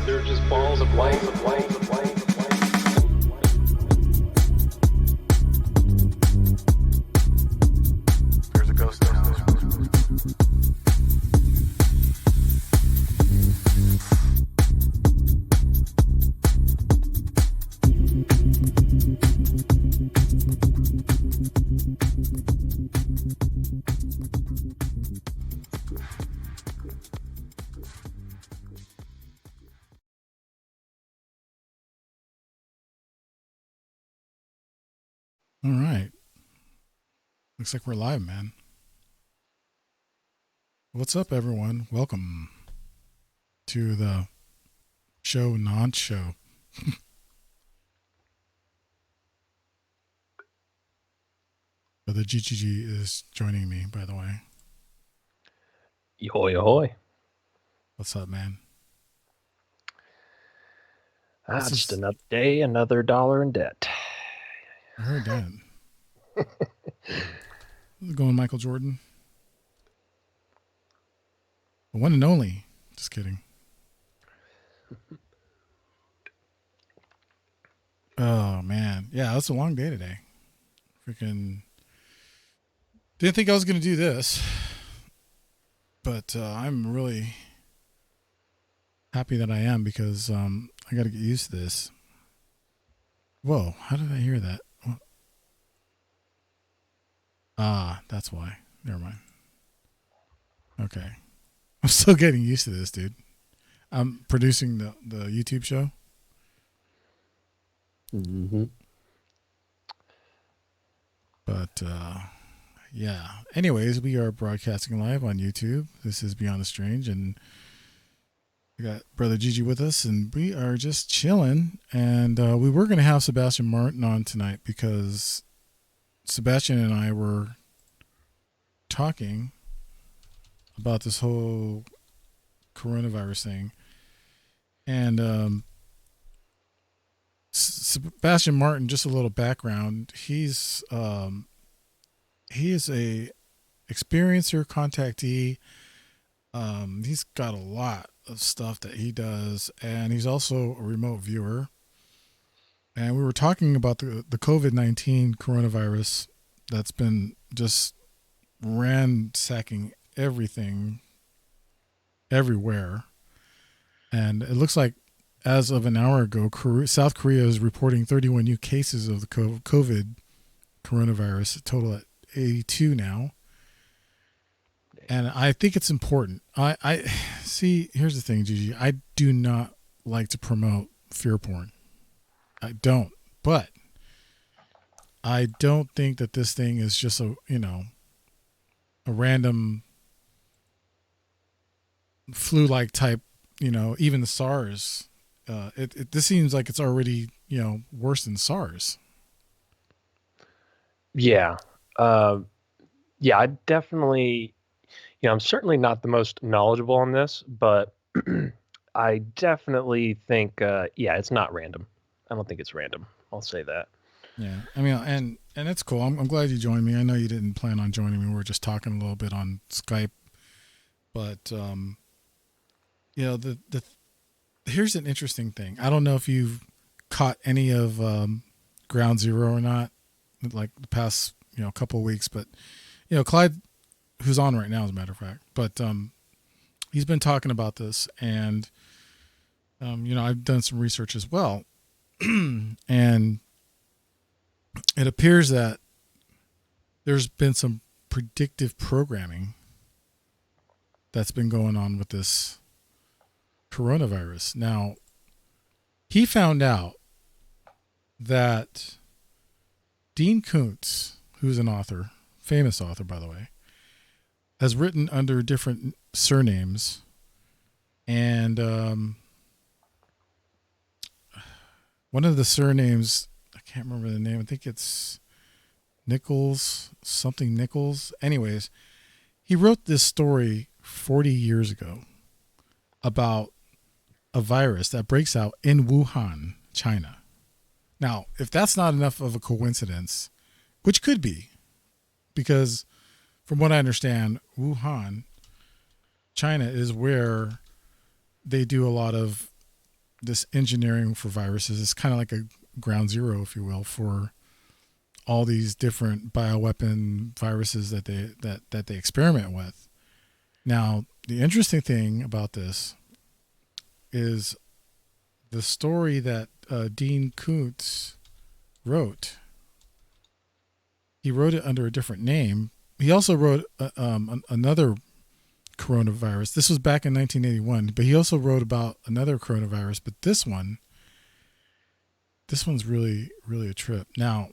They're just balls of light. There's a ghost in the house. All right. Looks like we're live, man. What's up, everyone? Welcome to the show, non-show. But the GGG is joining me, by the way. Yohoy, ahoy. What's up, man? Just another day, another dollar in debt. I heard that. How's it going, Michael Jordan? The one and only. Just kidding. Oh, man. Yeah, it's a long day today. Freaking didn't think I was going to do this. But I'm really happy that I am because I got to get used to this. Whoa, how did I hear that? What? Ah, that's why. Never mind. Okay. I'm still getting used to this, dude. I'm producing the YouTube show. Mm-hmm. But, yeah. Anyways, we are broadcasting live on YouTube. This is Beyond the Strange, and we got Brother Gigi with us, and we are just chilling. And we were going to have Sebastian Martin on tonight because Sebastian and I were talking about this whole coronavirus thing. And Sebastian Martin, just a little background, he is a experiencer, contactee. He's got a lot of stuff that he does, and he's also a remote viewer. And we were talking about the COVID-19 coronavirus that's been just ransacking everything everywhere. And it looks like as of an hour ago, South Korea is reporting 31 new cases of the COVID coronavirus, a total at 82 now. And I think it's important. I see, here's the thing, Gigi. I do not like to promote fear porn. I don't. But I don't think that this thing is just a random flu-like type, even the SARS. This seems like it's already, worse than SARS. Yeah. I definitely, I'm certainly not the most knowledgeable on this, but I definitely think, it's not random. I don't think it's random. I'll say that. Yeah. I mean, and it's cool. I'm glad you joined me. I know you didn't plan on joining me. We were just talking a little bit on Skype, but, here's an interesting thing. I don't know if you've caught any of Ground Zero or not, like the past, couple of weeks, but, Clyde, who's on right now, as a matter of fact, but he's been talking about this, and, I've done some research as well, and it appears that there's been some predictive programming that's been going on with this coronavirus. Now, he found out that Dean Koontz, who's an author, famous author, by the way, has written under different surnames. And one of the surnames, I can't remember the name. I think it's Nichols, something Nichols. Anyways, he wrote this story 40 years ago about a virus that breaks out in Wuhan, China. Now, if that's not enough of a coincidence, which could be, because from what I understand, Wuhan, China, is where they do a lot of this engineering for viruses. It's kind of like a ground zero, if you will, for all these different bioweapon viruses that they experiment with. Now, the interesting thing about this is the story that Dean Koontz wrote. He wrote it under a different name. He also wrote another coronavirus. This was back in 1981, but he also wrote about another coronavirus. But this one's really, really a trip. Now,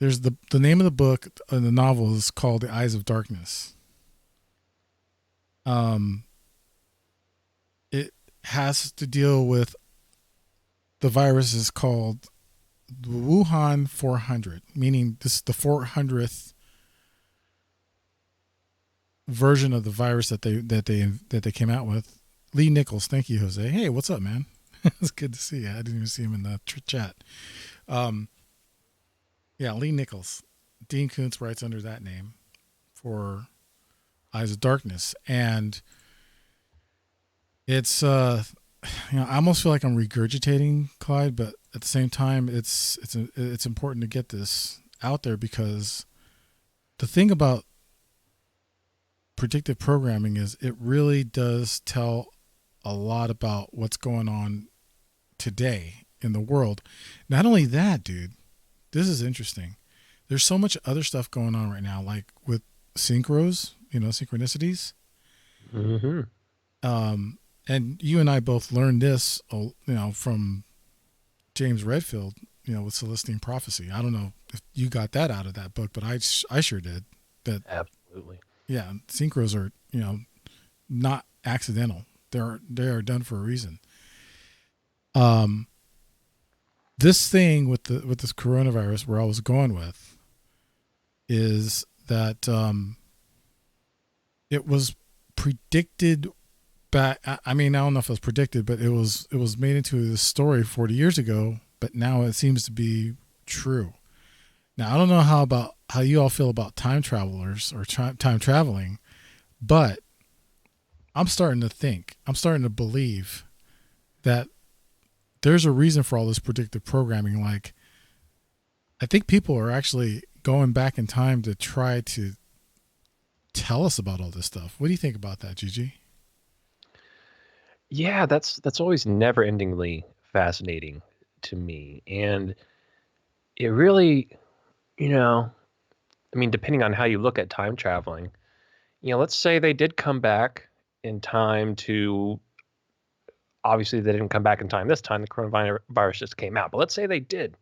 there's the name of the book and the novel is called The Eyes of Darkness. It has to deal with the virus is called the Wuhan 400, meaning this is the 400th version of the virus that they came out with. Lee Nichols, thank you, Jose. Hey, what's up, man? It's good to see you. I didn't even see him in the chat. Yeah, Lee Nichols. Dean Koontz writes under that name for Eyes of Darkness, and it's I almost feel like I'm regurgitating Clyde, but at the same time, it's important to get this out there, because the thing about predictive programming is it really does tell a lot about what's going on today in the world. Not only that, dude, this is interesting. There's so much other stuff going on right now, like with synchros, synchronicities. Mm-hmm. And you and I both learned this, from James Redfield, with Celestine Prophecy. I don't know if you got that out of that book, but I sure did. That Absolutely. Yeah, synchros are, not accidental. They are done for a reason. This thing with this coronavirus, where I was going with, is that it was predicted back. I mean, I don't know if it was predicted, but it was made into this story 40 years ago. But now it seems to be true. Now, I don't know how you all feel about time travelers or time traveling, but I'm starting to believe that there's a reason for all this predictive programming. Like, I think people are actually going back in time to try to tell us about all this stuff. What do you think about that, Gigi? Yeah, that's always never-endingly fascinating to me, and it really, I mean, depending on how you look at time traveling, let's say they did come back in time to. Obviously, they didn't come back in time this time. The coronavirus just came out, but let's say they did.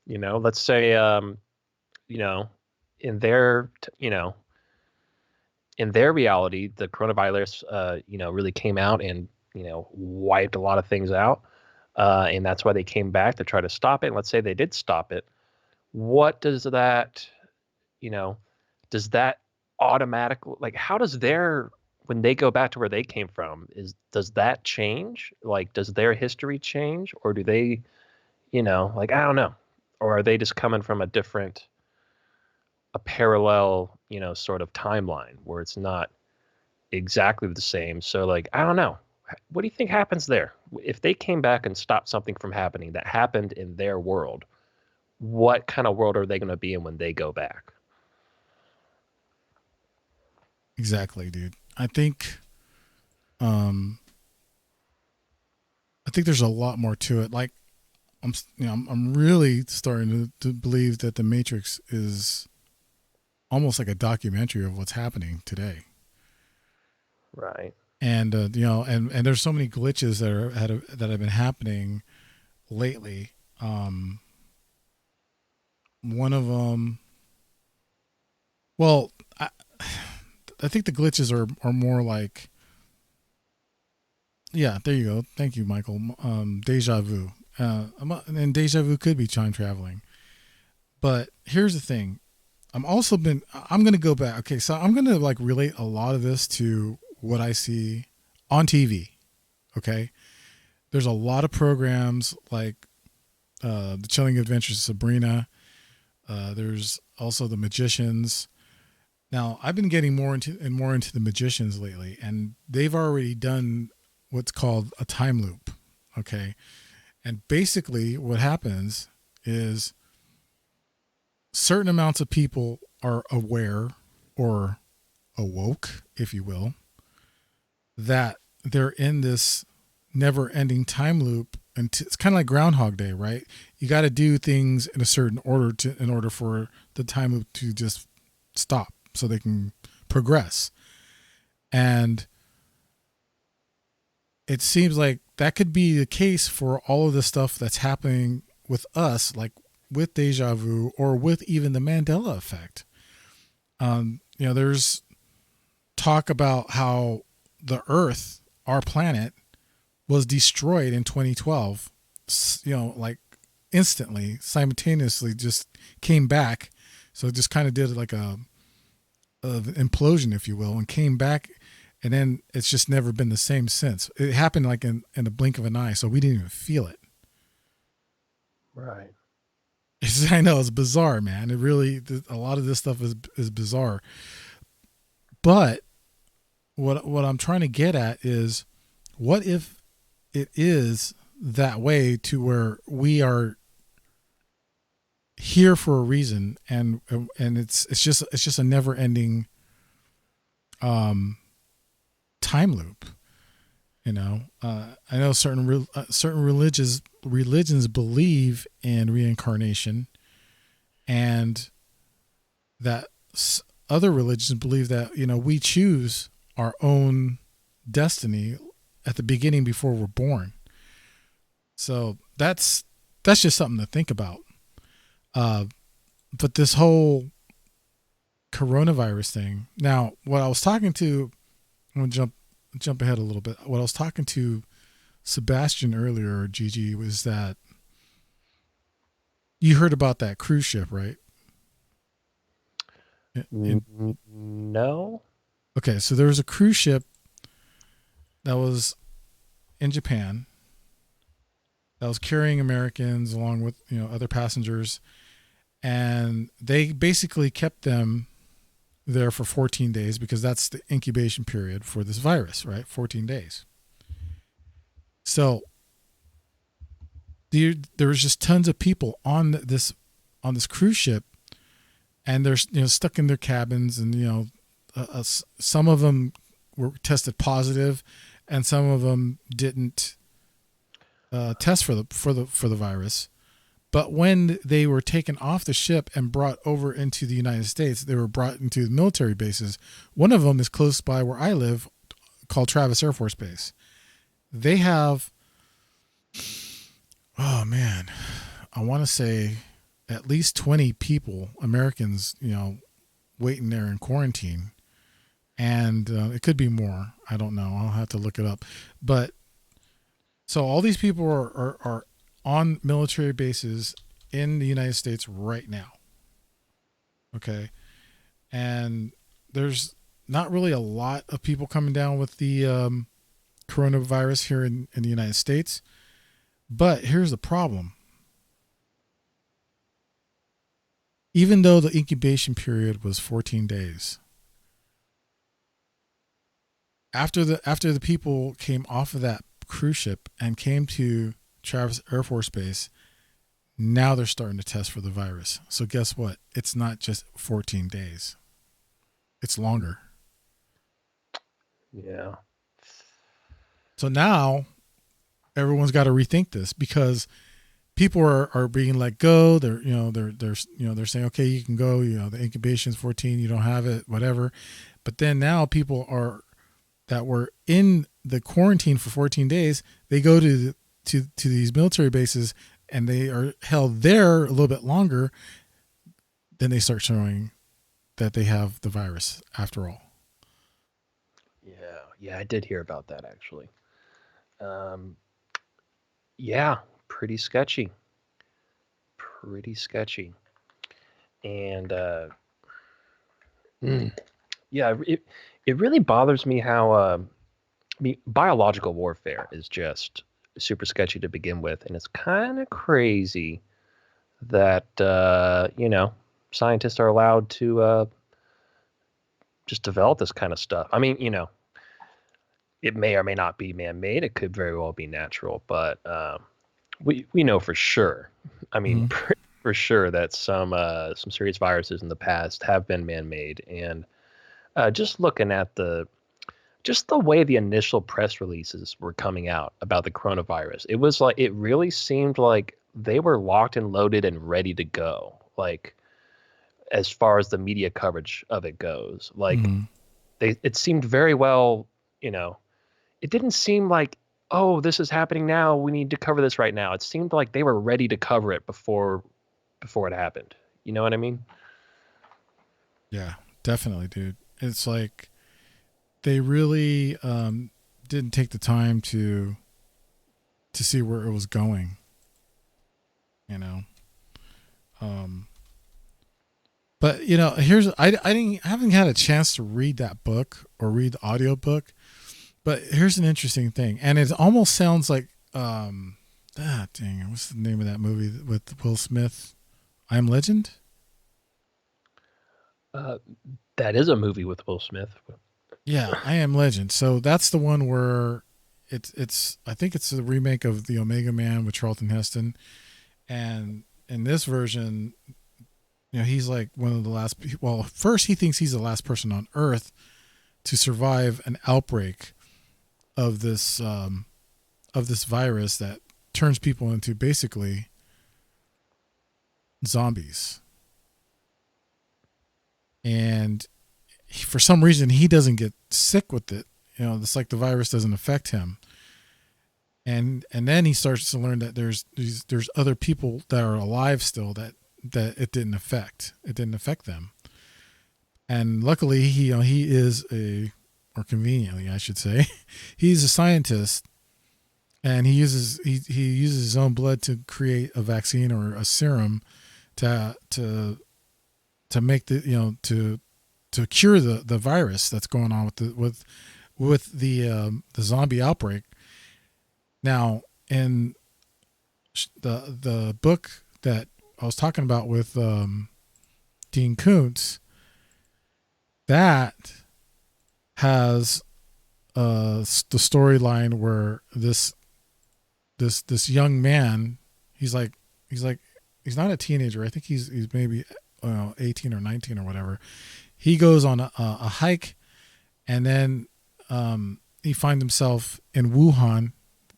Let's say, in their, in their reality, the coronavirus, really came out and wiped a lot of things out, and that's why they came back to try to stop it. And let's say they did stop it. What does that, you know, does that automatically, like, how does their, when they go back to where they came from, does that change? Like, does their history change, or do they, like, I don't know, or are they just coming from a parallel, sort of timeline where it's not exactly the same? So, like, I don't know. What do you think happens there? If they came back and stopped something from happening that happened in their world, what kind of world are they going to be in when they go back? Exactly, dude. Um, I think there's a lot more to it. Like, I'm really starting to believe that the Matrix is almost like a documentary of what's happening today. Right. And and there's so many glitches that have been happening lately. One of them, well, I think the glitches are more like, yeah, there you go. Thank you, Michael. Deja vu. And deja vu could be time traveling. But here's the thing. I'm going to go back. Okay, so I'm going to like relate a lot of this to what I see on TV. Okay. There's a lot of programs like The Chilling Adventures of Sabrina. There's also the Magicians. Now, I've been getting more into the Magicians lately, and they've already done what's called a time loop. Okay, and basically, what happens is certain amounts of people are aware or awoke, if you will, that they're in this never-ending time loop, and it's kind of like Groundhog Day, right? You got to do things in a certain order in order for the time loop to just stop, so they can progress. And it seems like that could be the case for all of the stuff that's happening with us, like with deja vu or with even the Mandela effect. There's talk about how the Earth, our planet, was destroyed in 2012. Like instantly, simultaneously, just came back. So it just kind of did like an implosion, if you will, and came back, and then it's just never been the same since. It happened like in the blink of an eye, so we didn't even feel it. Right. I know it's bizarre, man. It really, a lot of this stuff is bizarre. But what I'm trying to get at is, what if it is that way, to where we are here for a reason, and it's just a never ending time loop. I know certain religions believe in reincarnation, and that other religions believe that we choose our own destiny at the beginning before we're born. So that's just something to think about. But this whole coronavirus thing. Now, what I was talking to, I'm gonna jump ahead a little bit. What I was talking to Sebastian earlier, Gigi, was that you heard about that cruise ship, right? No. Okay, so there was a cruise ship that was in Japan that was carrying Americans along with other passengers, and they basically kept them there for 14 days because that's the incubation period for this virus, right? 14 days. So there was just tons of people on this cruise ship, and they're stuck in their cabins, and some of them were tested positive, and some of them didn't test for the virus. But when they were taken off the ship and brought over into the United States, they were brought into the military bases. One of them is close by where I live, called Travis Air Force Base. They have, oh man, I want to say at least 20 people, Americans, waiting there in quarantine. And it could be more. I don't know. I'll have to look it up. But so all these people are on military bases in the United States right now. Okay. And there's not really a lot of people coming down with the coronavirus here in the United States. But here's the problem. Even though the incubation period was 14 days, after the people came off of that cruise ship and came to Travis Air Force Base, now they're starting to test for the virus. So guess what? It's not just 14 days. It's longer. Yeah. So now everyone's got to rethink this, because people are being let go. They're saying, okay, you can go, the incubation's 14, you don't have it, whatever. But then now people that were in the quarantine for 14 days, they go to these military bases, and they are held there a little bit longer. Then they start showing that they have the virus after all. Yeah, I did hear about that actually. Yeah, pretty sketchy. Pretty sketchy. And mm, yeah, it really bothers me how I mean, biological warfare is just super sketchy to begin with, and it's kind of crazy that scientists are allowed to just develop this kind of stuff. I mean, it may or may not be man-made. It could very well be natural, but we know for sure. I mean, Mhm. for sure that some serious viruses in the past have been man-made, and just looking at just the way the initial press releases were coming out about the coronavirus, it was like it really seemed like they were locked and loaded and ready to go. Like as far as the media coverage of it goes, like Mhm. it seemed very well, you know, it didn't seem like, oh, this is happening now, we need to cover this right now. It seemed like they were ready to cover it before it happened. You know what I mean? Yeah, definitely, dude. It's like they really didn't take the time to see where it was going. You know, um, but here's I haven't had a chance to read that book or read the audio book. But here's an interesting thing, and it almost sounds like dang, what's the name of that movie with Will Smith? I Am Legend. Uh, that is a movie with Will Smith. Yeah, I Am Legend. So that's the one where it's I think it's the remake of the Omega Man with Charlton Heston, and in this version, he's like one of the last. Well, first he thinks he's the last person on Earth to survive an outbreak of this virus that turns people into basically zombies, and for some reason he doesn't get sick with it. It's like the virus doesn't affect him, and then he starts to learn that there's other people that are alive still that it didn't affect. It didn't affect them, and luckily he is or conveniently I should say, he's a scientist, and he uses his own blood to create a vaccine or a serum to make to cure the virus that's going on with the zombie outbreak. Now, in the book that I was talking about with Dean Koontz, that has the storyline where this young man, he's like he's not a teenager. I think he's maybe 18 or 19 or whatever. He goes on a hike, and then he finds himself in Wuhan.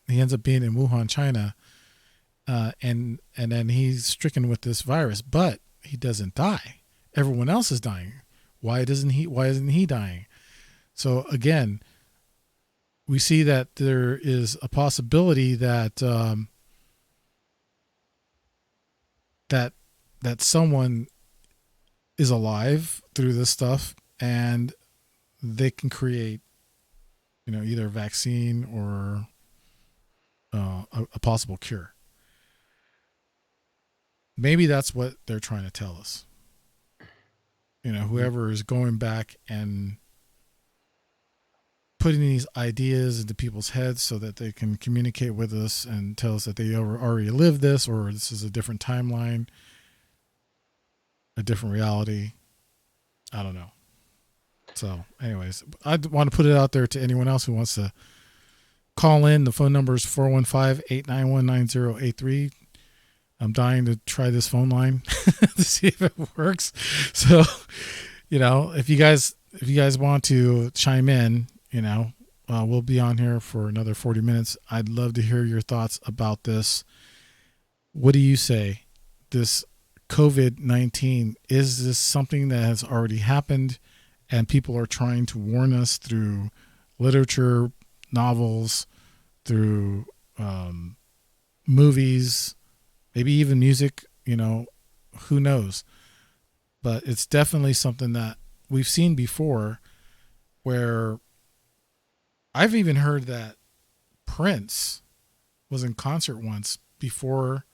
He ends up being in Wuhan, China, and then he's stricken with this virus, but he doesn't die. Everyone else is dying. Why isn't he dying? So again, we see that there is a possibility that that someone is alive through this stuff, and they can create either a vaccine or a possible cure. Maybe that's what they're trying to tell us. Whoever is going back and putting these ideas into people's heads so that they can communicate with us and tell us that they already lived this, or this is a different timeline, a different reality. I don't know. So anyways, I want to put it out there to anyone else who wants to call in. The phone number is 415-891-9083. I'm dying to try this phone line to see if it works. So, if you guys want to chime in, we'll be on here for another 40 minutes. I'd love to hear your thoughts about this. What do you say? This COVID-19, is this something that has already happened and people are trying to warn us through literature, novels, through movies, maybe even music, who knows? But it's definitely something that we've seen before, where I've even heard that Prince was in concert once before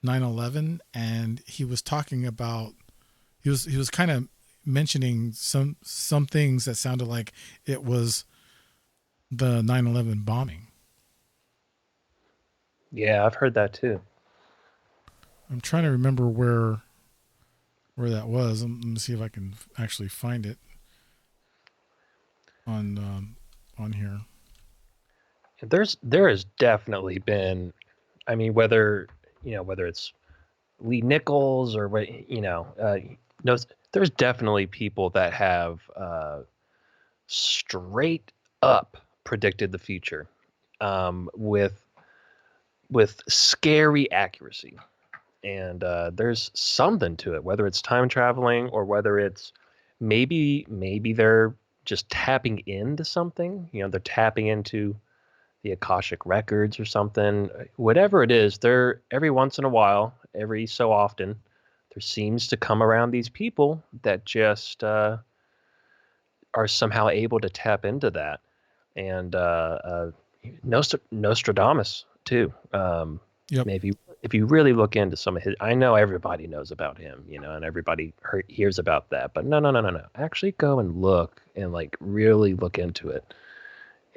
9/11, and he was talking about, he was kind of mentioning some things that sounded like it was the 9/11 bombing. Yeah, I've heard that too. I'm trying to remember where that was. Let me see if I can actually find it on here. There has definitely been, I mean, whether it's Lee Nichols or no, there's definitely people that have straight up predicted the future with scary accuracy. And there's something to it, whether it's time traveling or whether it's maybe they're just tapping into something. They're tapping into the Akashic records or something. Whatever it is, there every once in a while, every so often, there seems to come around these people that just are somehow able to tap into that. And Nostradamus too. Yep. Maybe if you really look into some of his, I know everybody knows about him, and everybody hears about that. But no, no, no, no, no. Actually, go and look and like really look into it,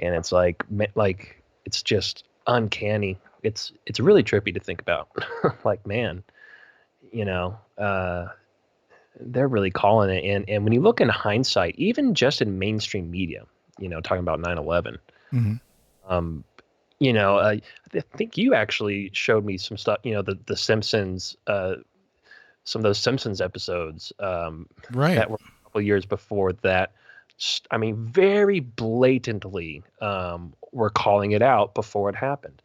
and it's like it's just uncanny. It's really trippy to think about. Like, man, you know, uh, they're really calling it. And when you look in hindsight, even just in mainstream media, talking about 9/11. Hmm. Um, I think you actually showed me some stuff. The Simpsons, some of those Simpsons episodes Right. that were a couple years before that. I mean, very blatantly were calling it out before it happened,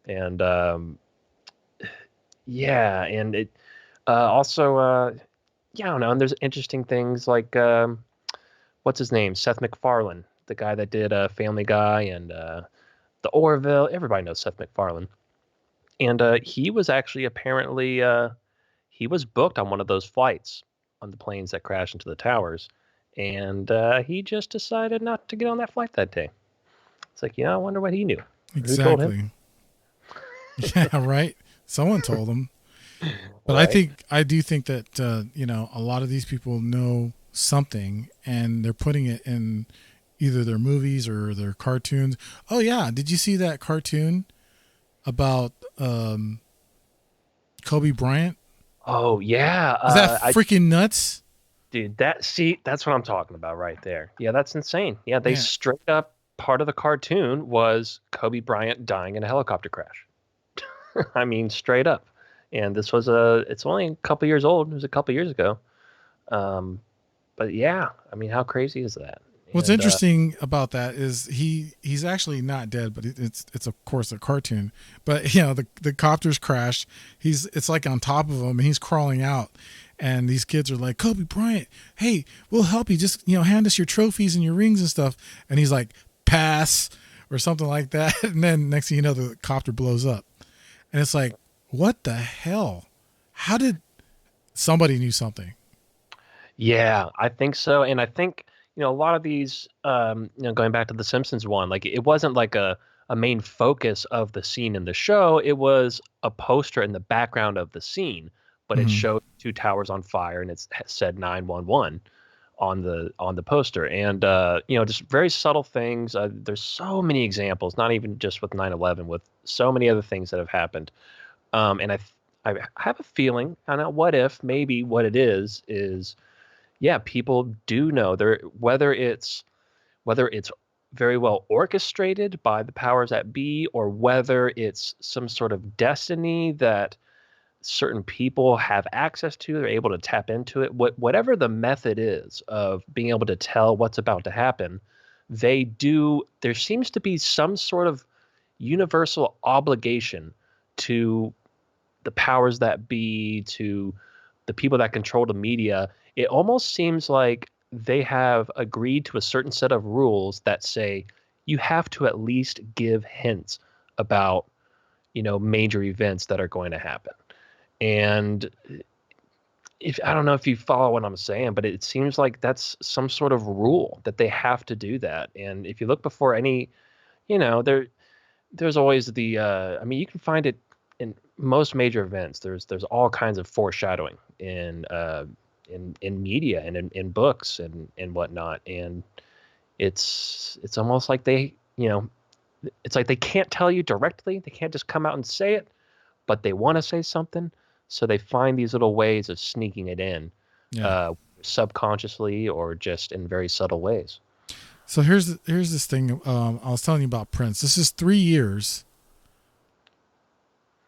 and yeah, and it also yeah, I don't know. And there's interesting things like what's his name, Seth MacFarlane, the guy that did Family Guy and the Orville. Everybody knows Seth MacFarlane. And he was actually apparently he was booked on one of those flights on the planes that crashed into the towers, and he just decided not to get on that flight that day. It's like, I wonder what he knew. Who told him? Exactly. Yeah. Right. Someone told them. But Right. I do think that a lot of these people know something, and they're putting it in either their movies or their cartoons. Oh yeah, did you see that cartoon about Kobe Bryant? Oh yeah, Is that I freaking nuts? dude, that's what I'm talking about right there. Yeah, that's insane. Yeah, they Yeah, straight up part of the cartoon was Kobe Bryant dying in a helicopter crash. I mean, straight up. And this was it's only a couple years old. It was a couple years ago. Um, but yeah, I mean, how crazy is that? what's And interesting about that is he's actually not dead, but it's of course a cartoon. But the copters crashed. It's like on top of him, and he's crawling out. And these kids are like, Kobe Bryant, hey, we'll help you. Just hand us your trophies and your rings and stuff. And he's like, pass or something like that. And then next thing you know, the copter blows up. And it's like, what the hell? How did somebody knew something? yeah, I think so. And I think, a lot of these, going back to the Simpsons one, like it wasn't like a main focus of the scene in the show. It was a poster in the background of the scene, but it Hmm. showed two towers on fire and it said 911 on the poster. And just very subtle things. There's so many examples, not even just with 9/11, with so many other things that have happened. And I have a feeling, I don't know, what if maybe what it is yeah, people do know there, whether it's very well orchestrated by the powers that be, or whether it's some sort of destiny that certain people have access to, they're able to tap into it. Whatever the method is of being able to tell what's about to happen, they do. There seems to be some sort of universal obligation to the powers that be, to the people that control the media. It almost seems like they have agreed to a certain set of rules that say you have to at least give hints about, major events that are going to happen. And if I don't know if you follow what I'm saying, but it seems like that's some sort of rule that they have to do that. And if you look before any, there's always the I mean, you can find it in most major events. There's all kinds of foreshadowing in media and in books and whatnot. And it's almost like they it's like they can't tell you directly. They can't just come out and say it, but they want to say something. So they find these little ways of sneaking it in, Yeah. uh, subconsciously or just in very subtle ways. So here's this thing. I was telling you about Prince. This is 3 years.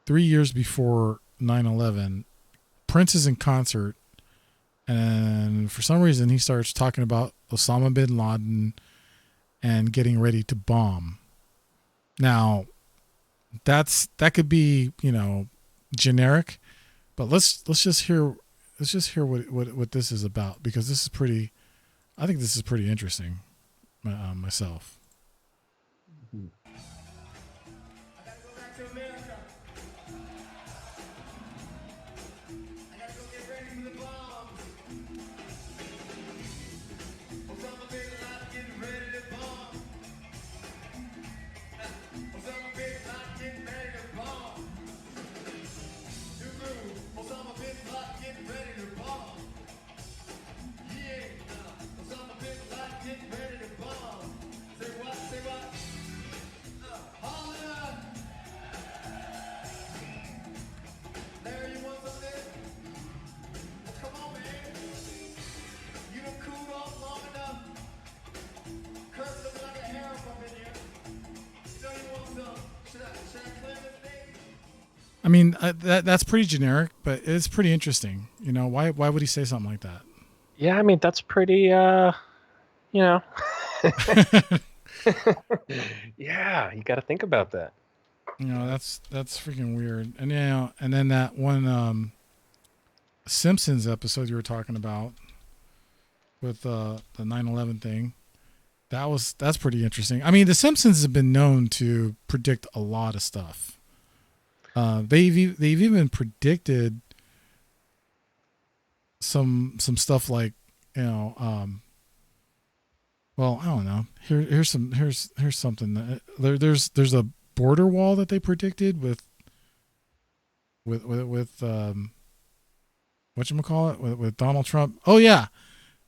3 years before 9/11. Prince is in concert, and for some reason he starts talking about Osama bin Laden and getting ready to bomb. Now, that could be, generic, but let's just hear what this is about, because this is pretty. I think this is pretty interesting myself. Mhm. I gotta go back to America. I gotta go get ready for the bombs. Osama bin Laden getting ready to bomb. Osama bin Laden getting ready to bomb. New groove. Osama bin Laden getting ready to bomb. Yeah. Osama bin Laden getting ready to bomb. Say what? Say what? Holla! Larry, you want some of this? Come on, man. You done cooled off long enough. Kurt looking like a harem up in here. You know you want some. Should I clear this thing? I mean, that's pretty generic, but it's pretty interesting. Why would he say something like that? Yeah, I mean that's pretty. You know. Yeah, you got to think about that. That's freaking weird. And and then that one Simpsons episode you were talking about with the 9/11 thing. That's pretty interesting. I mean, the Simpsons have been known to predict a lot of stuff. They've even predicted some stuff like, well, I don't know. Here's something that there's a border wall that they predicted with whatchamacallit, with Donald Trump. Oh yeah,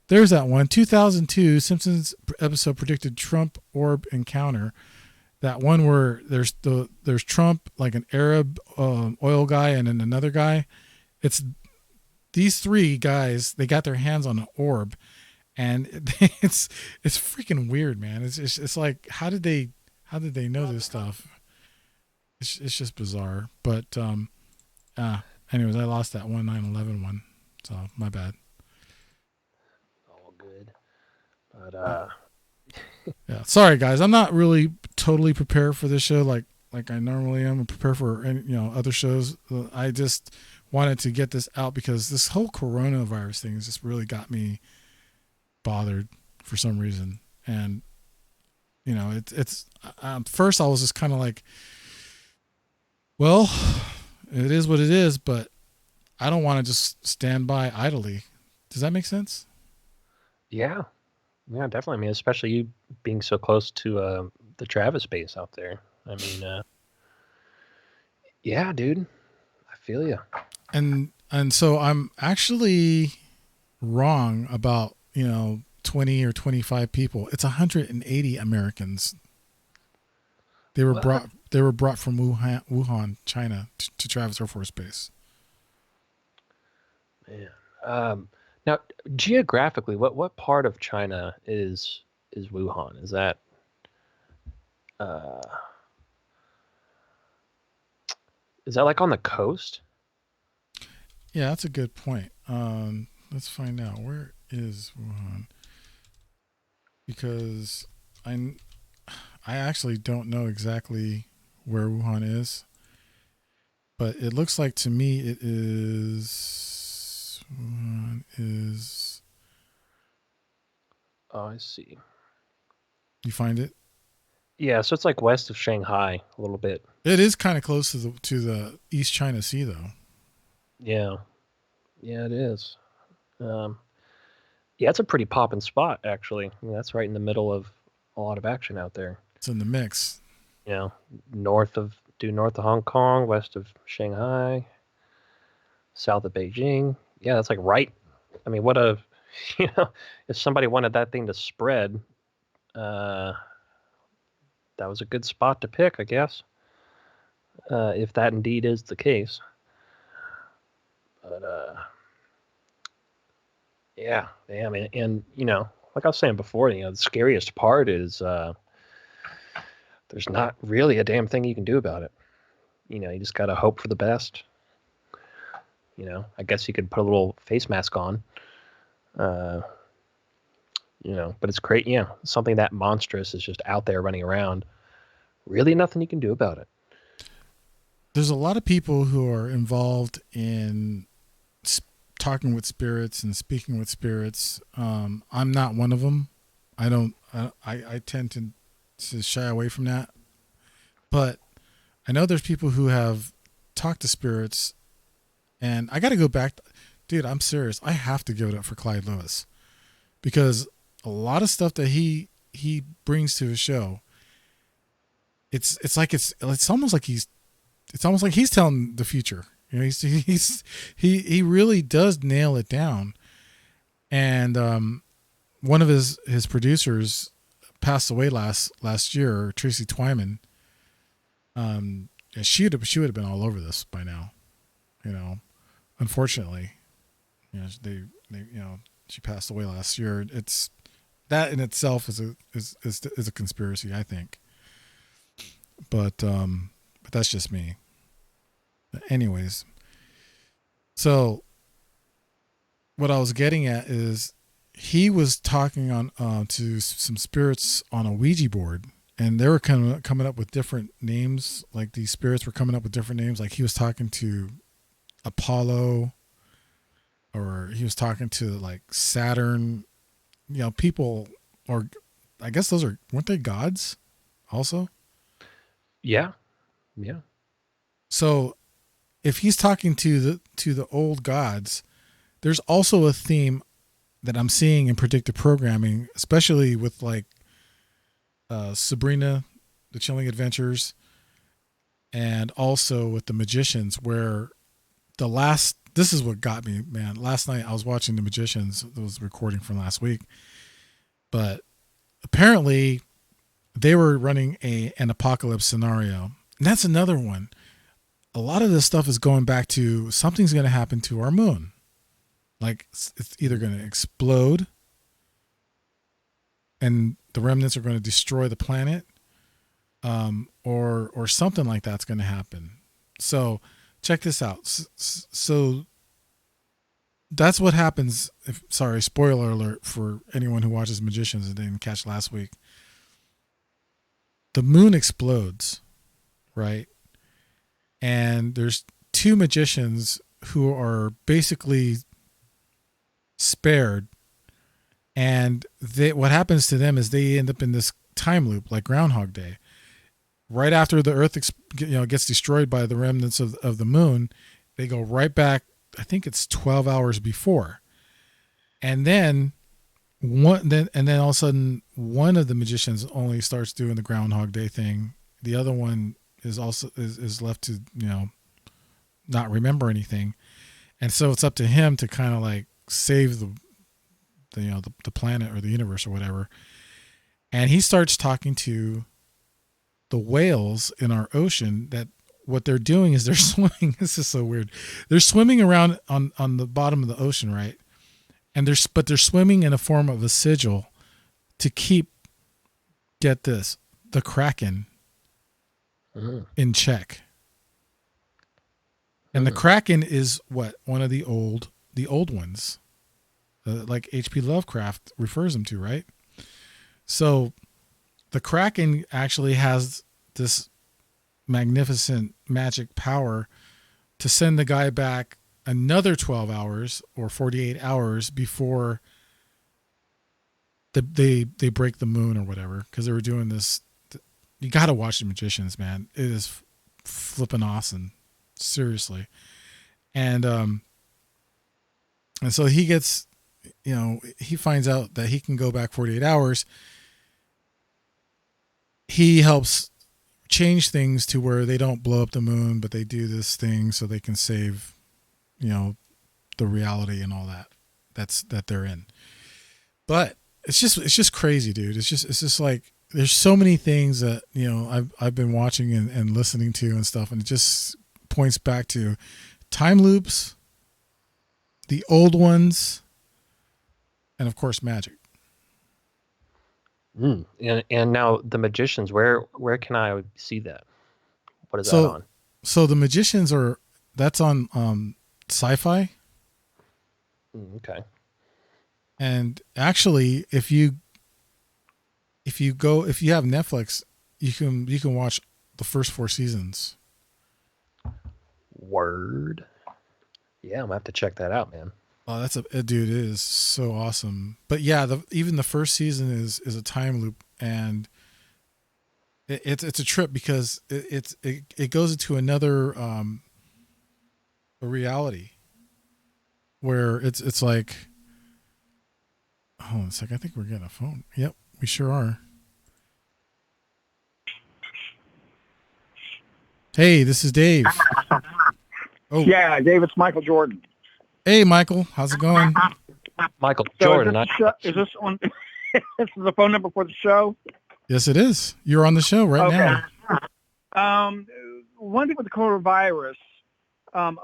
there's that one. 2002 Simpsons episode predicted Trump orb encounter. That one where there's Trump, like an Arab oil guy, and then another guy. It's these three guys. They got their hands on an orb, and it's freaking weird, man. It's like, how did they know this stuff? It's just bizarre. But anyways, I lost that 9/11 one, so my bad. All good. But Yeah, sorry guys. I'm not really totally prepared for this show like I normally am. I'm prepared for other shows. I just wanted to get this out because this whole coronavirus thing has just really got me bothered for some reason. And it's first I was just kind of like, well, it is what it is, but I don't want to just stand by idly. Does that make sense? yeah, yeah, definitely. I mean, especially you being so close to the Travis base out there. I mean, yeah, dude, I feel you. And so I'm actually wrong about 20 or 25 people. It's 180 Americans. They were What? brought from Wuhan, China, to Travis Air Force Base. Man. Now, geographically, what part of China is Wuhan? Uh, is that like on the coast? Yeah, that's a good point. Let's find out, where is Wuhan, because I I actually don't know exactly where Wuhan is, but it looks like to me it is Wuhan is. Oh, I see. You find it? Yeah, so it's like west of Shanghai a little bit. It is kind of close to the East China Sea, though. Yeah, yeah, it is. Um, yeah, it's a pretty poppin' spot actually. I mean, that's right in the middle of a lot of action out there. It's in the mix. You know, north of Hong Kong, west of Shanghai, south of Beijing. Yeah, that's like right. I mean, what a you know, if somebody wanted that thing to spread, uh, that was a good spot to pick, I guess. If that indeed is the case. But yeah, I mean, and like I was saying before, the scariest part is there's not really a damn thing you can do about it. You just gotta hope for the best. I guess you could put a little face mask on. Uh, but it's great. Something that monstrous is just out there running around. Really, nothing you can do about it. There's a lot of people who are involved in talking with spirits and speaking with spirits. I'm not one of them. I don't. I tend to shy away from that. But I know there's people who have talked to spirits, and I got to go back. Dude, I'm serious. I have to give it up for Clyde Lewis, because a lot of stuff that he brings to his show, it's almost like he's telling the future. He really does nail it down. And one of his producers passed away last year, Tracy Twyman. And she would have been all over this by now, unfortunately. She passed away last year. It's that in itself is a conspiracy, I think. But that's just me. Anyways, so what I was getting at is he was talking on to some spirits on a Ouija board, and they were coming up with different names. Like these spirits were coming up with different names. Like he was talking to Apollo, or he was talking to like Saturn. People, or I guess weren't they gods also? Yeah. So if he's talking to the old gods, there's also a theme that I'm seeing in predictive programming, especially with like Sabrina, the Chilling Adventures, and also with the Magicians, where this is what got me, man. Last night I was watching the Magicians. It was a recording from last week, but apparently they were running an apocalypse scenario. And that's another one. A lot of this stuff is going back to something's going to happen to our moon. Like it's either going to explode and the remnants are going to destroy the planet, or something like that's going to happen. So check this out. So that's what happens. Sorry, spoiler alert for anyone who watches Magicians and didn't catch last week. The moon explodes, right? And there's two magicians who are basically spared. And what happens to them is they end up in this time loop like Groundhog Day. Right after the Earth gets destroyed by the remnants of the moon, they go right back. I think it's 12 hours before. And then all of a sudden one of the magicians only starts doing the Groundhog Day thing. The other one is also is left to not remember anything, and so it's up to him to kind of like save the planet or the universe or whatever. And he starts talking to the whales in our ocean. That what they're doing is they're swimming. This is so weird. They're swimming around on the bottom of the ocean, right? And they're swimming in a form of a sigil to keep, get this, the Kraken in check. And the Kraken is what? One of the old ones, like H.P. Lovecraft refers them to, right? So the Kraken actually has this magnificent magic power to send the guy back another 12 hours or 48 hours before they break the moon or whatever, because they were doing this. You got to watch The Magicians, man. It is flipping awesome. Seriously. And so he gets, he finds out that he can go back 48 hours. He helps change things to where they don't blow up the moon, but they do this thing so they can save, the reality and all that they're in. But it's just crazy, dude. It's just like, there's so many things that, you know, I've been watching and listening to and stuff, and it just points back to time loops, the old ones, and of course magic. And now the magicians, where can I see that? What is that So on? so the magicians that's on sci-fi. Okay. And actually, if you have Netflix, you can watch the first 4 seasons. Word. Yeah, I'm gonna have to check that out, man. Oh, that's dude, it is so awesome. But yeah, even the first season is a time loop, and it's a trip because it goes into another a reality where it's like, hold on a second, I think we're getting a phone. Yep, we sure are. Hey, this is Dave. Oh, Yeah, Dave, it's Michael Jordan. hey, Michael, how's it going? Michael So Jordan. is this on? This is the phone number for the show. Yes, it is. You're on the show right now. One thing with the coronavirus,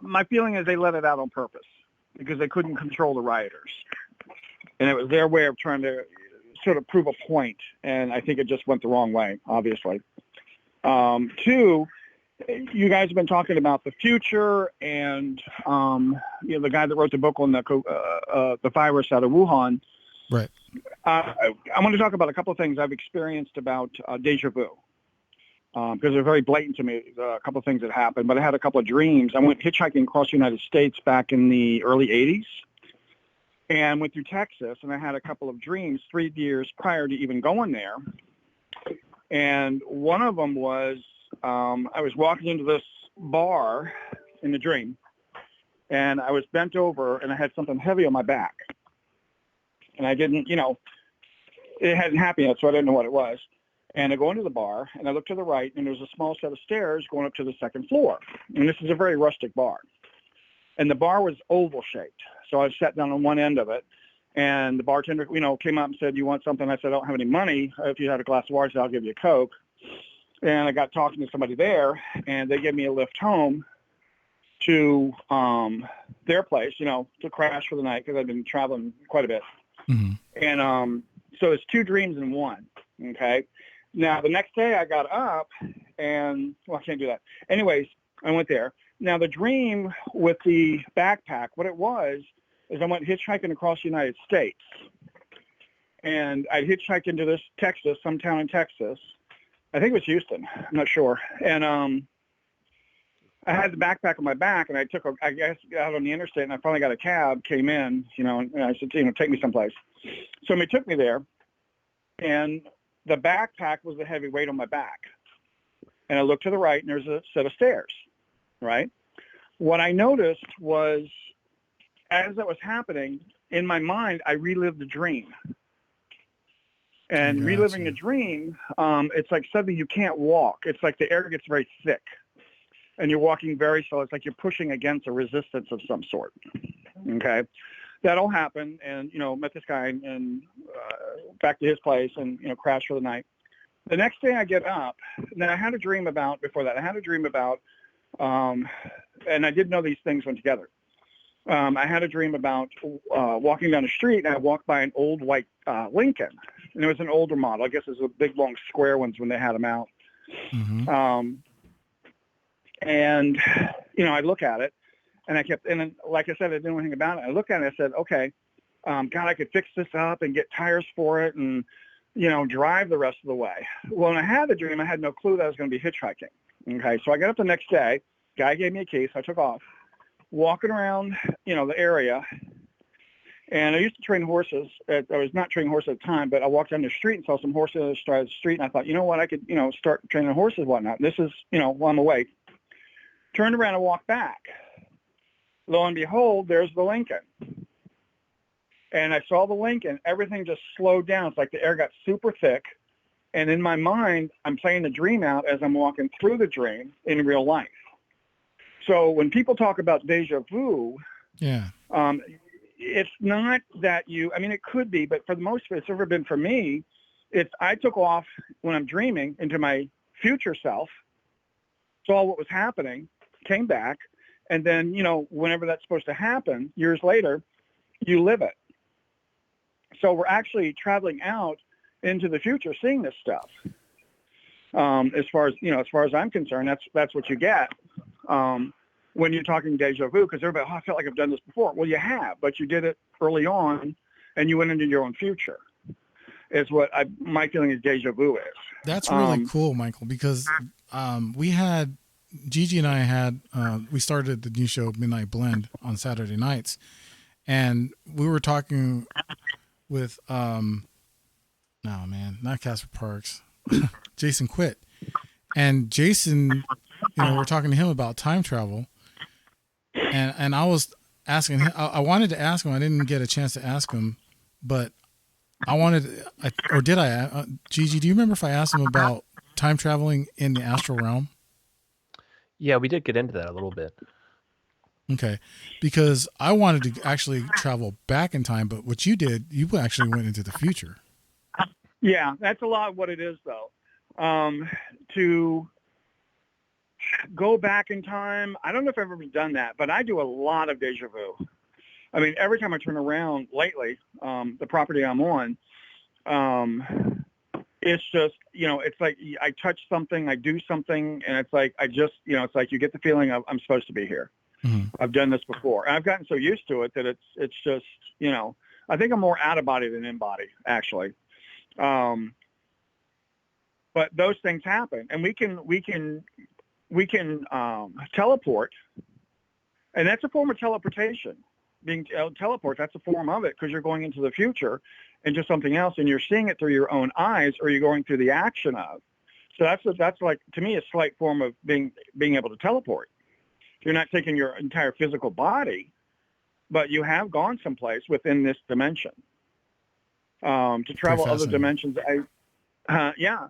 my feeling is they let it out on purpose because they couldn't control the rioters, and it was their way of trying to sort of prove a point. And I think it just went the wrong way, obviously. Two, you guys have been talking about the future, and the guy that wrote the book on the virus out of Wuhan. Right. I want to talk about a couple of things I've experienced about deja vu, because they're very blatant to me. A couple of things that happened, but I had a couple of dreams. I went hitchhiking across the United States back in the early 80s and went through Texas, and I had a couple of dreams 3 years prior to even going there. And one of them was I was walking into this bar in the dream, and I was bent over, and I had something heavy on my back. And I didn't, it hadn't happened yet, so I didn't know what it was. And I go into the bar, and I look to the right, and there's a small set of stairs going up to the second floor. And this is a very rustic bar. And the bar was oval-shaped. So I sat down on one end of it, and the bartender, came up and said, "You want something?" I said, "I don't have any money. If you had a glass of water, I said, I'll give you a Coke." And I got talking to somebody there, and they gave me a lift home to their place, to crash for the night because I've been traveling quite a bit. Mm-hmm. And so it's 2 dreams in one, okay? Now, the next day I got up and, I can't do that. Anyways, I went there. Now, the dream with the backpack, what it was is I went hitchhiking across the United States. And I hitchhiked into Texas, some town in Texas. I think it was Houston. I'm not sure. And I had the backpack on my back, and I got out on the interstate, and I finally got a cab, came in, and I said, take me someplace. So he took me there, and the backpack was the heavy weight on my back. And I looked to the right, and there's a set of stairs, right? What I noticed was, as that was happening, in my mind, I relived the dream. And reliving the dream, it's like suddenly you can't walk. It's like the air gets very thick, and you're walking very slow. It's like you're pushing against a resistance of some sort. Okay, that all happened, and met this guy and back to his place, and crashed for the night. The next day I get up, and then I had a dream about before that. I had a dream about, and I didn't know these things went together. I had a dream about walking down the street, and I walked by an old white Lincoln, and it was an older model. I guess it was the big, long, square ones when they had them out. Mm-hmm. And, I look at it, and then, like I said, I didn't know anything about it. I look at it, and I said, okay, God, I could fix this up and get tires for it and, drive the rest of the way. Well, when I had the dream, I had no clue that I was going to be hitchhiking. Okay, so I got up the next day. Guy gave me a key, so I took off, walking around, the area. And I used to train horses. I was not training horses at the time, but I walked down the street and saw some horses on the side of the street, and I thought, you know what, I could, start training horses and whatnot. This is, while I'm awake. Turned around and walked back. Lo and behold, there's the Lincoln. And I saw the Lincoln. Everything just slowed down. It's like the air got super thick. And in my mind, I'm playing the dream out as I'm walking through the dream in real life. So when people talk about deja vu, Yeah. It's not that it could be, but for the most part, it's ever been for me, I took off when I'm dreaming into my future self, saw what was happening, came back, and then, whenever that's supposed to happen, years later, you live it. So we're actually traveling out into the future, seeing this stuff. As far as I'm concerned, that's what you get when you're talking deja vu, because everybody, I felt like I've done this before. Well, you have, but you did it early on, and you went into your own future. Is what my feeling is deja vu is. That's really cool, Michael, because we had Gigi and I had we started the new show Midnight Blend on Saturday nights, and we were talking with no man, not Casper Parks, Jason Quitt, and Jason, we're talking to him about time travel, and I was asking him, I wanted to ask him, I didn't get a chance to ask him, but Gigi, do you remember if I asked him about time traveling in the astral realm? Yeah, we did get into that a little bit. Okay. Because I wanted to actually travel back in time, but what you did, you actually went into the future. Yeah, that's a lot of what it is, though. To go back in time, I don't know if I've ever done that, but I do a lot of deja vu. I mean, every time I turn around lately, the property I'm on, it's just, it's like I touch something, I do something, and it's like it's like you get the feeling of I'm supposed to be here. Mm-hmm. I've done this before. And I've gotten so used to it that it's just, I think I'm more out of body than in body, actually. But those things happen, and we can teleport, and that's a form of teleportation. Being teleport, that's a form of it, because you're going into the future into something else, and you're seeing it through your own eyes, or you're going through the action of. So that's like, to me, a slight form of being able to teleport. You're not taking your entire physical body, but you have gone someplace within this dimension. To travel other dimensions, yeah.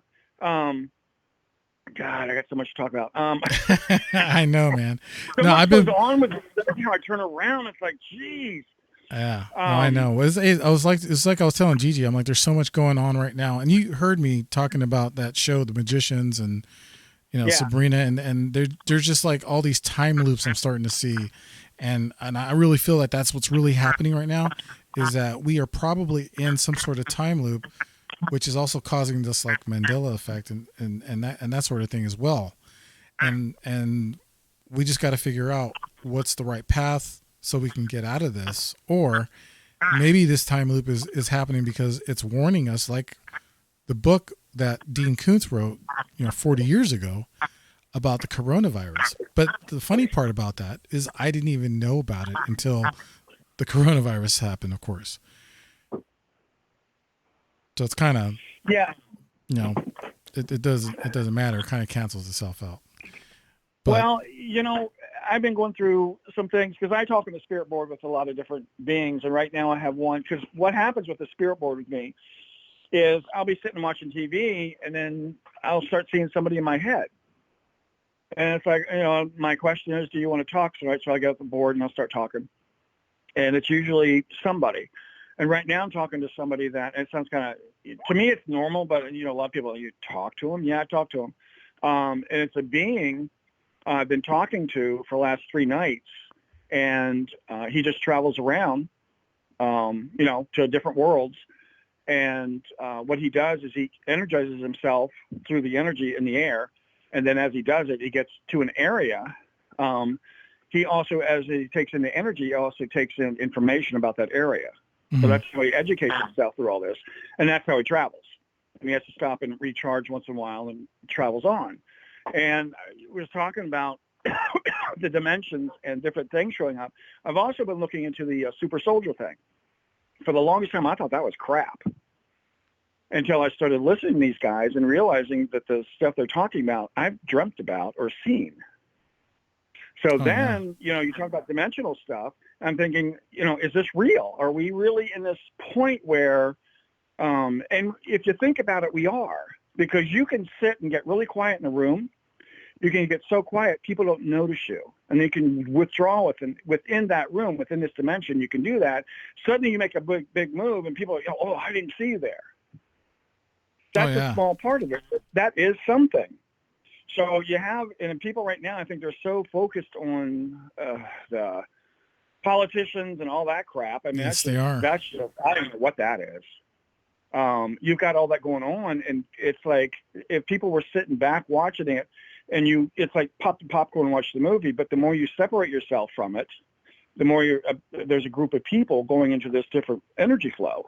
God, I got so much to talk about. I know, man. So no, much I've been goes on with every time I turn around. It's like, geez. Yeah, no, I know. It's like I was telling Gigi. I'm like, there's so much going on right now, and you heard me talking about that show, The Magicians, and Sabrina, and there's just like all these time loops I'm starting to see, and I really feel that that's what's really happening right now, is that we are probably in some sort of time loop, which is also causing this like Mandela effect and that sort of thing as well, and we just got to figure out what's the right path so we can get out of this, or maybe this time loop is happening because it's warning us, like the book that Dean Koontz wrote, 40 years ago about the coronavirus. But the funny part about that is I didn't even know about it until the coronavirus happened, of course. So it's kind of, it doesn't matter. It kind of cancels itself out. But, well, I've been going through some things because I talk on the spirit board with a lot of different beings, and right now I have one. Because what happens with the spirit board with me is I'll be sitting watching TV, and then I'll start seeing somebody in my head. And it's like, my question is, do you want to talk? So I get up the board and I'll start talking. And it's usually somebody. And right now I'm talking to somebody that, it sounds kind of, to me it's normal, but a lot of people, you talk to them. Yeah, I talk to them. And it's a being I've been talking to for the last 3 nights. And he just travels around, to different worlds. And what he does is he energizes himself through the energy in the air. And then as he does it, he gets to an area. He also, as he takes in the energy, he also takes in information about that area. Mm-hmm. So that's how he educates himself through all this. And that's how he travels. And he has to stop and recharge once in a while and travels on. And we were talking about the dimensions and different things showing up. I've also been looking into the super soldier thing. For the longest time, I thought that was crap. Until I started listening to these guys and realizing that the stuff they're talking about, I've dreamt about or seen. So then, you talk about dimensional stuff. I'm thinking, is this real? Are we really in this point where, and if you think about it, we are, because you can sit and get really quiet in a room. You can get so quiet, people don't notice you. And you can withdraw within that room, within this dimension, you can do that. Suddenly you make a big move and people are, I didn't see you there. That's yeah. a small part of it. But that is something. So you have, and people right now, I think they're so focused on the politicians and all that crap. I mean, Yes, that's just, I don't know what that is. You've got all that going on, and it's like if people were sitting back watching it, and it's like pop the popcorn and watch the movie. But the more you separate yourself from it, the more there's a group of people going into this different energy flow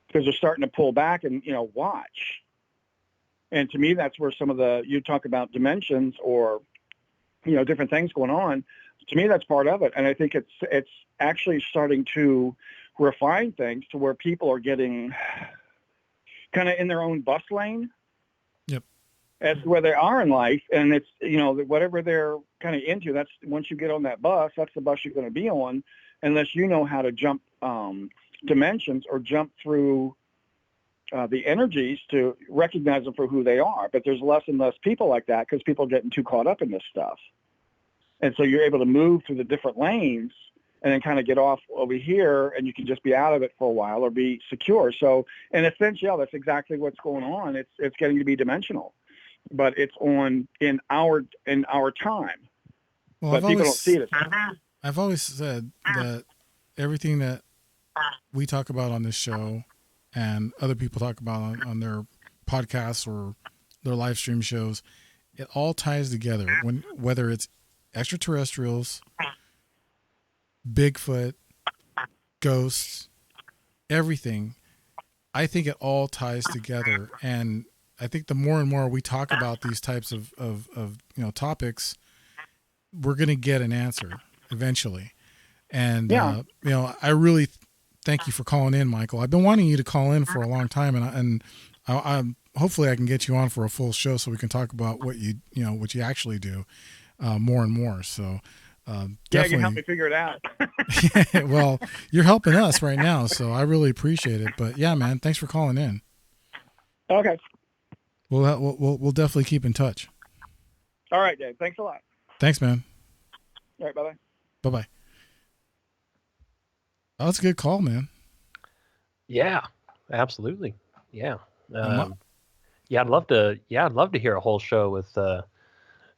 because they're starting to pull back and watch. And to me, that's where some of you talk about dimensions or different things going on. To me, that's part of it, and I think it's actually starting to refine things to where people are getting kind of in their own bus lane. Yep. As to where they are in life, and it's whatever they're kind of into. That's once you get on that bus, that's the bus you're going to be on, unless you know how to jump dimensions or jump through the energies to recognize them for who they are. But there's less and less people like that because people are getting too caught up in this stuff. And so you're able to move through the different lanes and then kind of get off over here, and you can just be out of it for a while or be secure. So in a sense, yeah, that's exactly what's going on. It's getting to be dimensional, but it's in our time. Well, but people don't see it. I've always said that everything that we talk about on this show and other people talk about on their podcasts or their live stream shows, it all ties together. Whether it's extraterrestrials, Bigfoot, ghosts, everything, I think it all ties together. And I think the more and more we talk about these types of topics, we're going to get an answer eventually. And I really thank you for calling in, Michael. I've been wanting you to call in for a long time, and I'm hopefully I can get you on for a full show so we can talk about what you actually do more and more. So definitely, you can help me figure it out. Well, you're helping us right now, so I really appreciate it. But yeah, man, thanks for calling in. Okay. We'll definitely keep in touch. All right, Dave. Thanks a lot. Thanks, man. All right. Bye-bye. Bye-bye. Oh, that's a good call, man. Yeah, absolutely. Yeah. I'd love to hear a whole show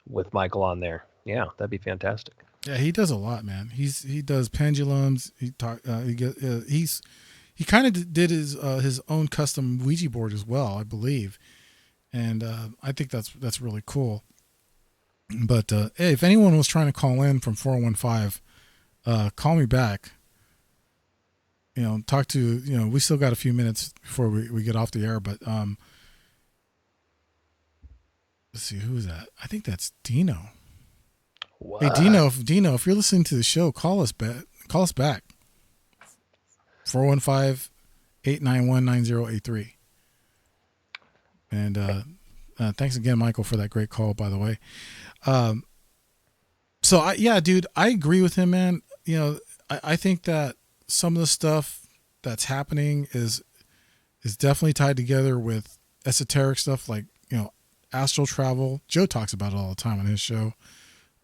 with Michael on there. Yeah, that'd be fantastic. Yeah, he does a lot, man. He does pendulums. He kind of did his own custom Ouija board as well, I believe. And I think that's really cool. But hey, if anyone was trying to call in from 415, call me back. Talk to, we still got a few minutes before we get off the air, but let's see, who is that? I think that's Dino. What? Hey, Dino, if you're listening to the show, call us back. 415-891-9083. And thanks again, Michael, for that great call, by the way. So dude, I agree with him, man. I think that some of the stuff that's happening is definitely tied together with esoteric stuff like, astral travel. Joe talks about it all the time on his show.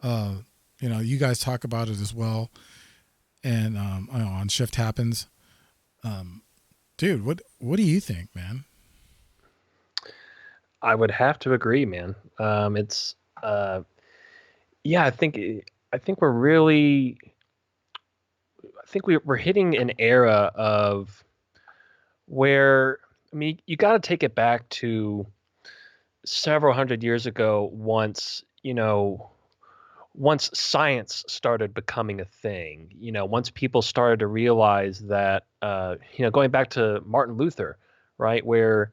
You guys talk about it as well. And, on Shift Happens. Dude, what do you think, man? I would have to agree, man. I think we're really, we're hitting an era of where, you got to take it back to several hundred years ago once science started becoming a thing, once people started to realize that, going back to Martin Luther, right, where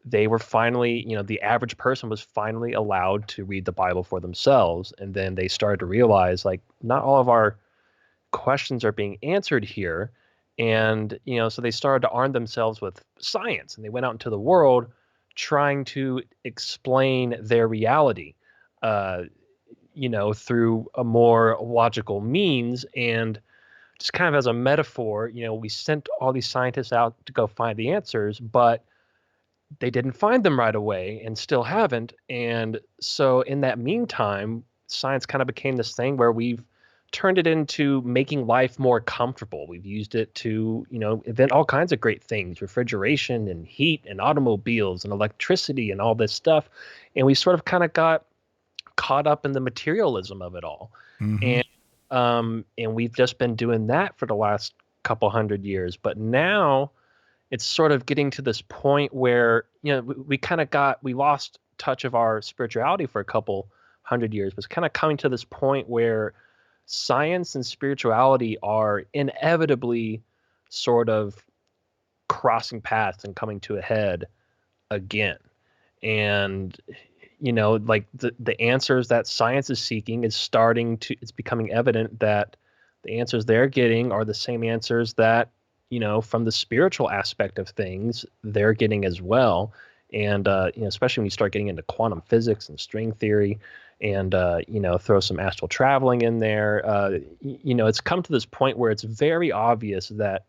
they were finally, the average person was finally allowed to read the Bible for themselves. And then they started to realize, like, not all of our questions are being answered here. And, so they started to arm themselves with science, and they went out into the world trying to explain their reality, through a more logical means. And just kind of as a metaphor, we sent all these scientists out to go find the answers, but they didn't find them right away and still haven't. And so in that meantime, science kind of became this thing where we've turned it into making life more comfortable. We've used it to, invent all kinds of great things, refrigeration and heat and automobiles and electricity and all this stuff. And we sort of kind of got caught up in the materialism of it all. Mm-hmm. And we've just been doing that for the last couple hundred years. But now it's sort of getting to this point where, we lost touch of our spirituality for a couple hundred years, but it's kind of coming to this point where science and spirituality are inevitably sort of crossing paths and coming to a head again. And like the answers that science is seeking it's becoming evident that the answers they're getting are the same answers that, from the spiritual aspect of things, they're getting as well. And especially when you start getting into quantum physics and string theory, and throw some astral traveling in there, it's come to this point where it's very obvious that,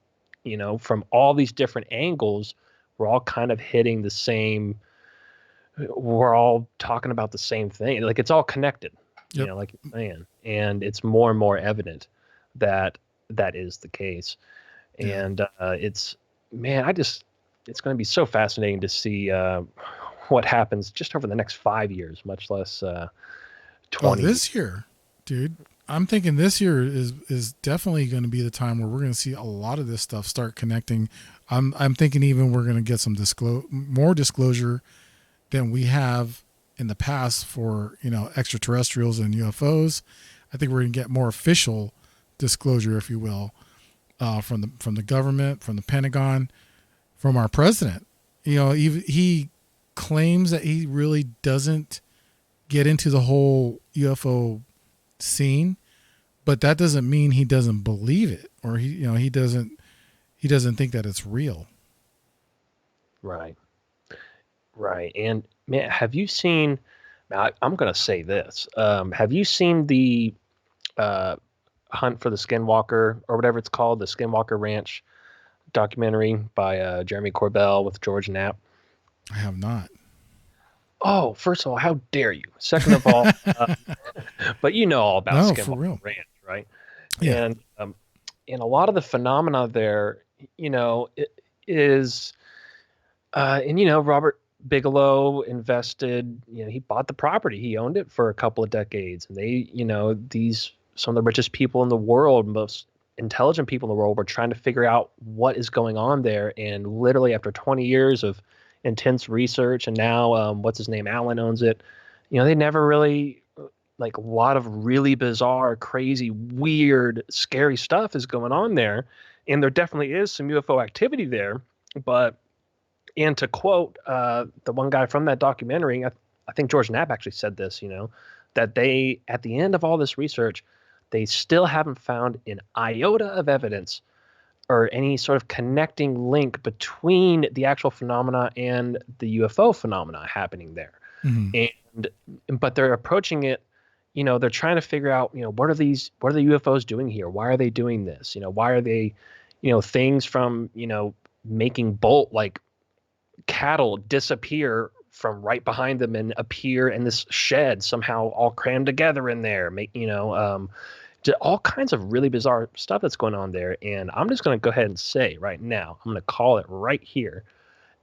from all these different angles, we're all kind of hitting the same. We're all talking about the same thing. Like, it's all connected, Yep. like you're saying. And it's more and more evident that that is the case. Yeah. And it's going to be so fascinating to see what happens just over the next 5 years, much less 20. This year, dude, I'm thinking this year is definitely going to be the time where we're going to see a lot of this stuff start connecting. I'm thinking even we're going to get some more disclosure than we have in the past for, extraterrestrials and UFOs. I think we're going to get more official disclosure, if you will, from the government, from the Pentagon, from our president. He claims that he really doesn't get into the whole UFO scene, but that doesn't mean he doesn't believe it, or he doesn't think that it's real. Right. And man, have you seen, I'm going to say this, have you seen the Hunt for the Skinwalker, or whatever it's called, the Skinwalker Ranch documentary by Jeremy Corbell with George Knapp? I have not. Oh, first of all, how dare you? Second of all, but you know all about No, Skinwalker for real. Ranch, right? Yeah. And a lot of the phenomena there, it is, Robert Bigelow invested, he bought the property, he owned it for a couple of decades, and they, some of the richest people in the world, most intelligent people in the world, were trying to figure out what is going on there. And literally after 20 years of intense research, and now what's his name, Allen owns it, they never really, like, a lot of really bizarre, crazy, weird, scary stuff is going on there. And there definitely is some UFO activity there. And to quote the one guy from that documentary, I think George Knapp actually said this, that they, at the end of all this research, they still haven't found an iota of evidence or any sort of connecting link between the actual phenomena and the UFO phenomena happening there. Mm-hmm. But they're approaching it, they're trying to figure out, what are the UFOs doing here? Why are they doing this? Why are they, things from, making like cattle disappear from right behind them and appear in this shed somehow all crammed together in there, all kinds of really bizarre stuff that's going on there. And I'm just going to go ahead and say right now, I'm going to call it right here.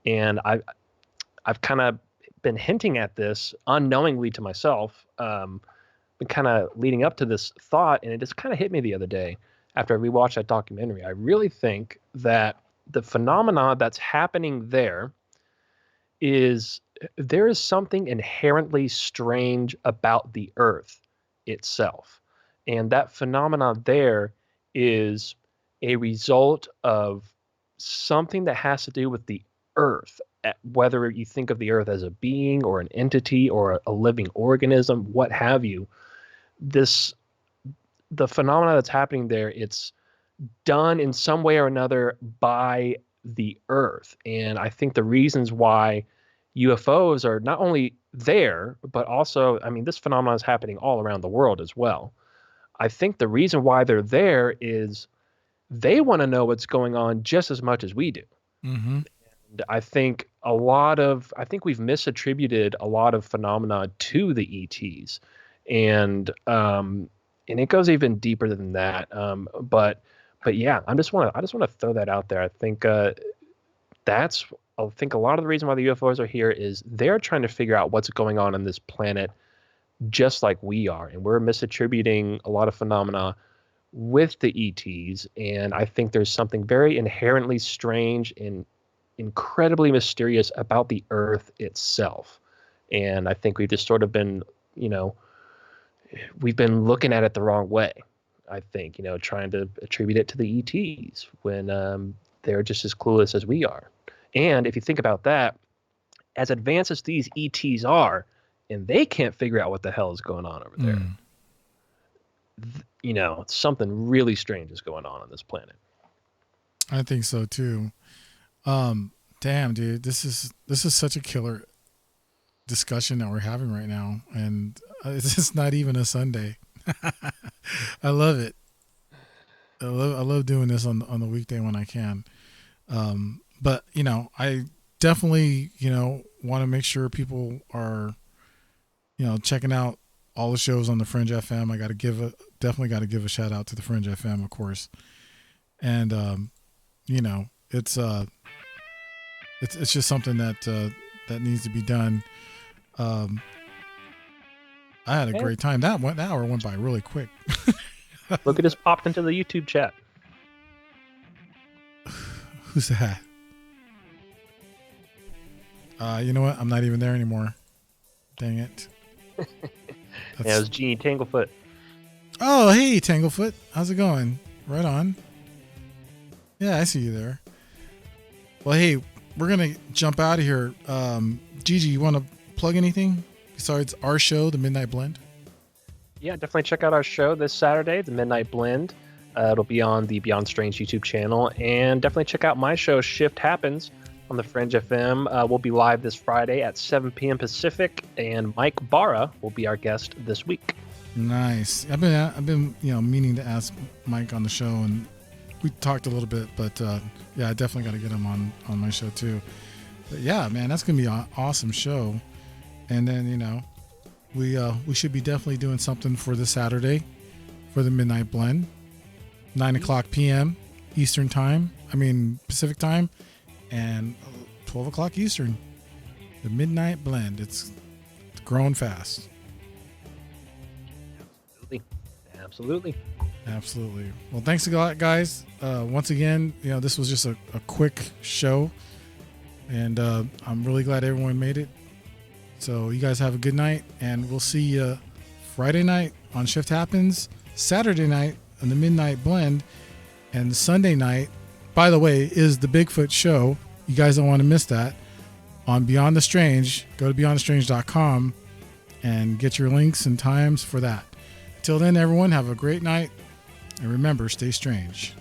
And I've kind of been hinting at this unknowingly to myself, been kind of leading up to this thought, and it just kind of hit me the other day after I rewatched that documentary. I really think that the phenomena that's happening there is something inherently strange about the Earth itself. And that phenomena there is a result of something that has to do with the Earth, whether you think of the Earth as a being or an entity or a living organism, what have you. The phenomena that's happening there, it's done in some way or another by the Earth. And I think the reasons why UFOs are not only there, but also, this phenomenon is happening all around the world as well. I think the reason why they're there is they want to know what's going on just as much as we do. Mm-hmm. And I think we've misattributed a lot of phenomena to the ETs. And and it goes even deeper than that. But yeah, I just want to throw that out there. I think I think a lot of the reason why the UFOs are here is they're trying to figure out what's going on this planet, just like we are, and we're misattributing a lot of phenomena with the ETs. And I think there's something very inherently strange and incredibly mysterious about the Earth itself. And I think we've just sort of been, we've been looking at it the wrong way. I think, trying to attribute it to the ETs when they're just as clueless as we are. And if you think about that, as advanced as these ETs are, and they can't figure out what the hell is going on over there, something really strange is going on this planet. I think so too. Damn, dude, this is such a killer discussion that we're having right now, and it's just not even a Sunday. I love it. I love doing this on the weekday when I can. But I definitely want to make sure people are checking out all the shows on the Fringe FM. I definitely got to give a shout out to the Fringe FM, of course. And it's just something that needs to be done. I had a great time. That hour went by really quick. Look, it just popped into the YouTube chat. Who's that? You know what? I'm not even there anymore. Dang it. Yeah, it was Genie Tanglefoot. Oh, hey, Tanglefoot. How's it going? Right on. Yeah, I see you there. Well, hey, we're going to jump out of here. Gigi, you want to plug anything besides our show, The Midnight Blend? Yeah, definitely check out our show this Saturday, The Midnight Blend. It'll be on the Beyond Strange YouTube channel. And definitely check out my show, Shift Happens, on the Fringe FM. We'll be live this Friday at 7 p.m. Pacific, and Mike Barra will be our guest this week. Nice. I've been meaning to ask Mike on the show, and we talked a little bit, but yeah, I definitely got to get him on my show too. But yeah, man, that's gonna be an awesome show. And then we should be definitely doing something for this Saturday for the Midnight Blend, 9:00 p.m. Eastern time. Pacific time. And 12 o'clock Eastern, the Midnight Blend. It's growing fast. Absolutely. Well, thanks a lot, guys. Once again, this was just a quick show, and I'm really glad everyone made it. So you guys have a good night, and we'll see you Friday night on Shift Happens, Saturday night on the Midnight Blend, and Sunday night, by the way, is the Bigfoot show. You guys don't want to miss that on Beyond the Strange. Go to beyondthestrange.com and get your links and times for that. Until then, everyone, have a great night. And remember, stay strange.